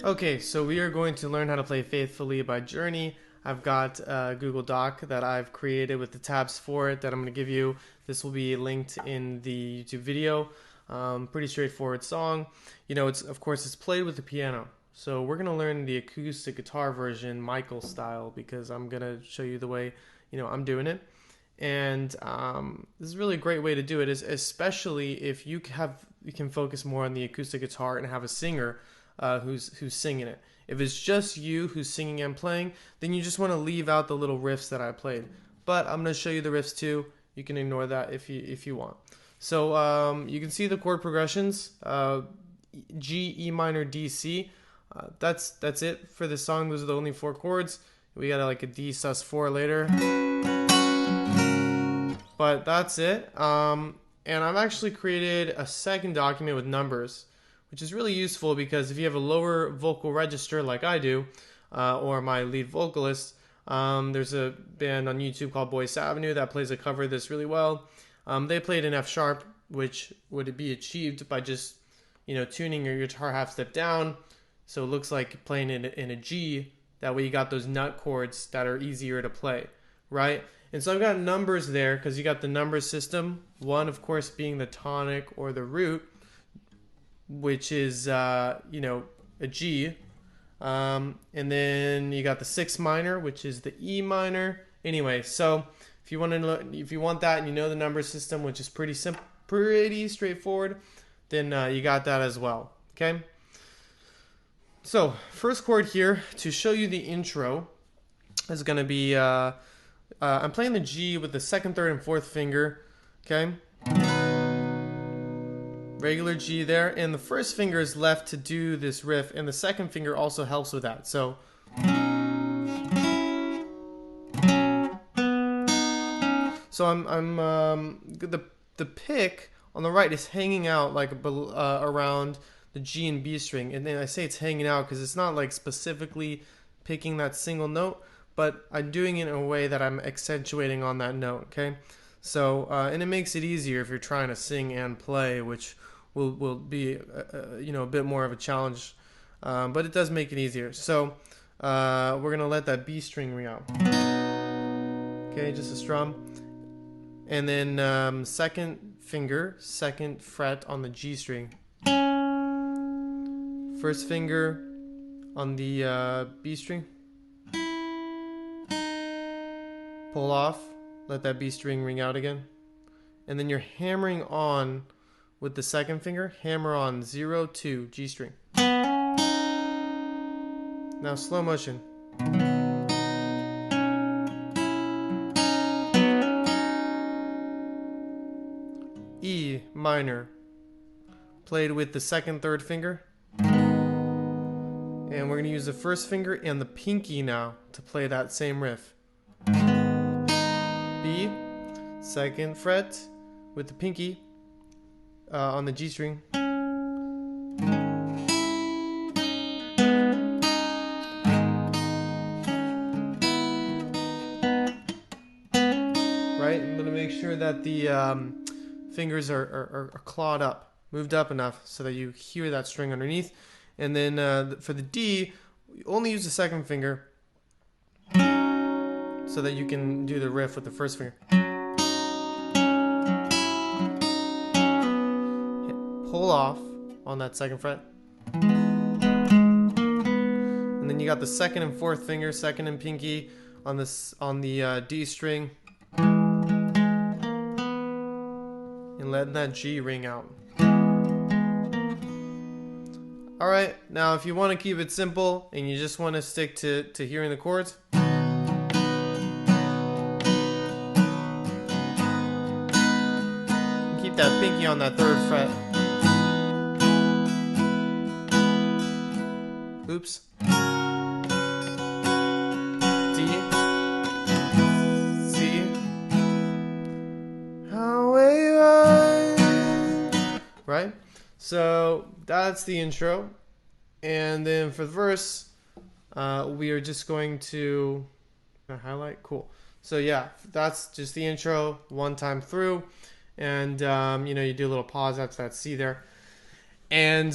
Okay, so we are going to learn how to play Faithfully by Journey. I've got a Google Doc that I've created with the tabs for it that I'm going to give you. This will be linked in the YouTube video. Pretty straightforward song. You know, of course it's played with the piano. So we're going to learn the acoustic guitar version, Michael style, because I'm going to show you the way, I'm doing it. And this is really a great way to do it, especially if you can focus more on the acoustic guitar and have a singer who's singing it. If it's just you who's singing and playing, then you just want to leave out the little riffs that I played. But I'm going to show you the riffs too. You can ignore that if you want. So you can see the chord progressions: G, E minor, D, C. That's it for this song. Those are the only 4 chords. We got like a D sus4 later, but that's it. And I've actually created a second document with numbers, which is really useful because if you have a lower vocal register like I do, or my lead vocalist, there's a band on YouTube called Boyce Avenue that plays a cover of this really well. They played in F sharp, which would be achieved by just tuning your guitar half step down, so it looks like playing it in a G. That way you got those nut chords that are easier to play, right? And so I've got numbers there because you got the number system. 1, of course, being the tonic or the root, which is a G, and then you got the 6 minor, which is the E minor. Anyway, so if you want that and you know the number system, which is pretty simple, pretty straightforward, then you got that as well. Okay. So first chord here to show you the intro is going to be I'm playing the G with the 2nd, 3rd, and 4th finger. Okay. Regular G there, and the 1st finger is left to do this riff, and the 2nd finger also helps with that. So the pick on the right is hanging out like around the G and B string, and then I say it's hanging out because it's not like specifically picking that single note, but I'm doing it in a way that I'm accentuating on that note. Okay, so and it makes it easier if you're trying to sing and play, which will be a bit more of a challenge, but it does make it easier. So we're gonna let that B string ring out. Okay, just a strum, and then 2nd finger, 2nd fret on the G string, 1st finger on the B string, pull off, let that B string ring out again, and then you're hammering on with the 2nd finger, hammer on 0, 2, G string. Now slow motion. E minor, played with the 2nd, 3rd finger. And we're going to use the 1st finger and the pinky now to play that same riff. B, 2nd fret with the pinky on the G string. Right? I'm going to make sure that the fingers are clawed up, moved up enough so that you hear that string underneath. And then for the D, only use the 2nd finger so that you can do the riff with the 1st finger. Pull off on that 2nd fret. And then you got the 2nd and 4th finger, 2nd and pinky on the D string. And letting that G ring out. Alright, now if you want to keep it simple and you just want to stick to hearing the chords, keep that pinky on that 3rd fret. Oops. D, C, right? So that's the intro, and then for the verse, we are just going to highlight. Cool. So yeah, that's just the intro, one time through, and you do a little pause after that C there, and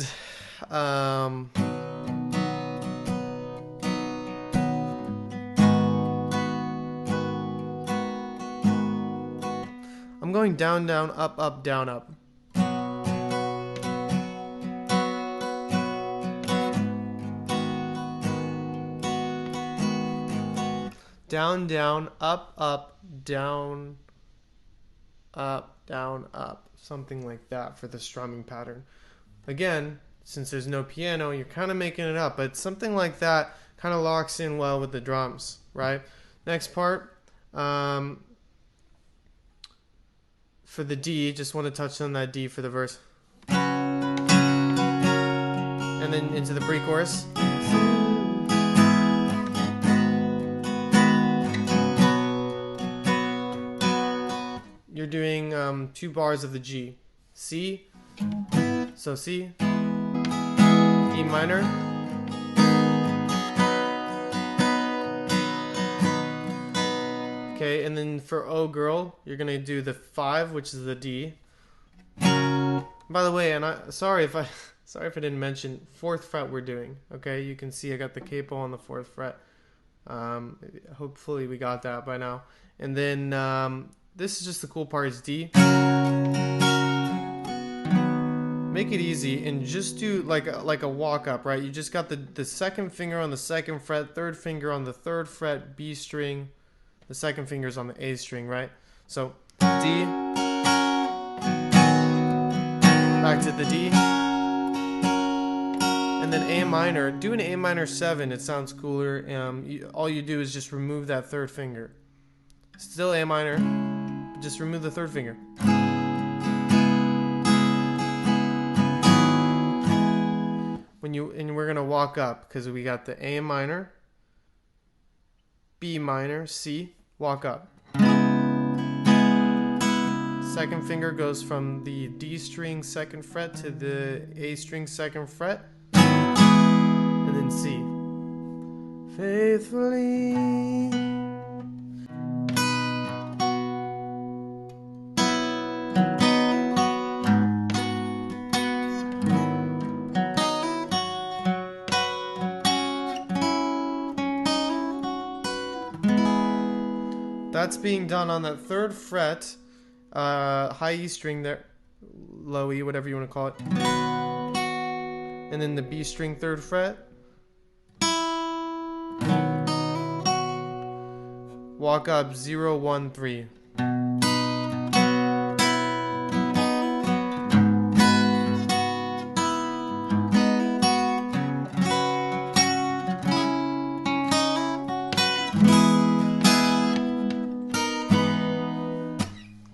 going down, down, up, down, up. Down, down, up, down, up. Something like that for the strumming pattern. Again, since there's no piano, you're kind of making it up, but something like that kind of locks in well with the drums, right? Next part, for the D, just want to touch on that D for the verse. And then into the pre-chorus. You're doing 2 bars of the G. C, so C, E minor, okay, and then for Oh Girl, you're gonna do the 5, which is the D. By the way, and sorry if I didn't mention 4th fret we're doing. Okay, you can see I got the capo on the 4th fret. Hopefully we got that by now. And then this is just the cool part, is D. Make it easy and just do like a walk up, right? You just got the 2nd finger on the 2nd fret, 3rd finger on the 3rd fret, B string, the 2nd finger's on the A string, right? So D, back to the D, and then A minor. Do an A minor 7, it sounds cooler. All you do is just remove that 3rd finger. Still A minor, just remove the 3rd finger. And we're gonna walk up because we got the A minor, B minor, C, walk up. 2nd finger goes from the D string 2nd fret to the A string 2nd fret, and then C. Faithfully. That's being done on that 3rd fret, high E string there, low E, whatever you want to call it, and then the B string 3rd fret, walk up 0, 1, 3.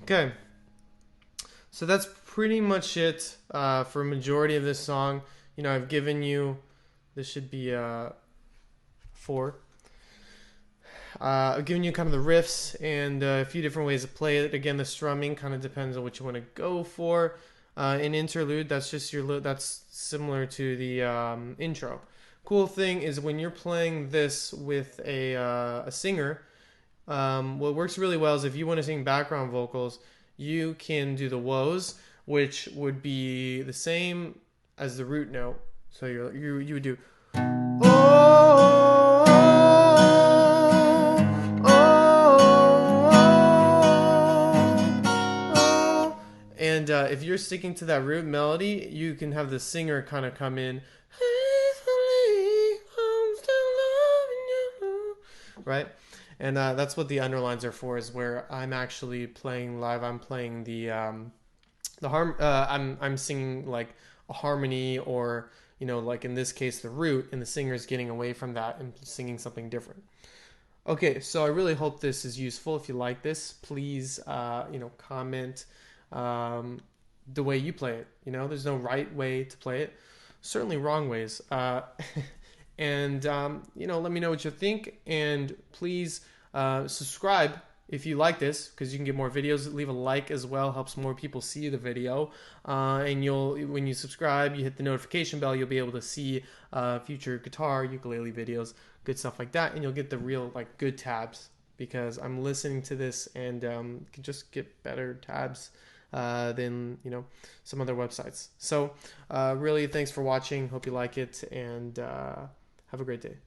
Okay, so that's pretty much it for a majority of this song. You know, I've given you, this should be 4. I've given you kind of the riffs and a few different ways to play it. Again, the strumming kind of depends on what you want to go for. An interlude, that's just that's similar to the intro. Cool thing is when you're playing this with a singer, what works really well is if you want to sing background vocals, you can do the woes, which would be the same as the root note. So you would do oh, oh, oh, and if you're sticking to that root melody, you can have the singer kind of come in, right? And that's what the underlines are for, is where I'm actually playing live. I'm playing I'm singing like a harmony, or like in this case the root, and the singer's getting away from that and singing something different. Okay, so I really hope this is useful. If you like this, please comment the way you play it. There's no right way to play it. Certainly wrong ways. And let me know what you think, and please subscribe if you like this, because you can get more videos. Leave a like as well, helps more people see the video, and when you subscribe, you hit the notification bell, you'll be able to see future guitar, ukulele videos, good stuff like that, and you'll get the real good tabs, because I'm listening to this and can just get better tabs than some other websites. So really, thanks for watching, hope you like it, and have a great day.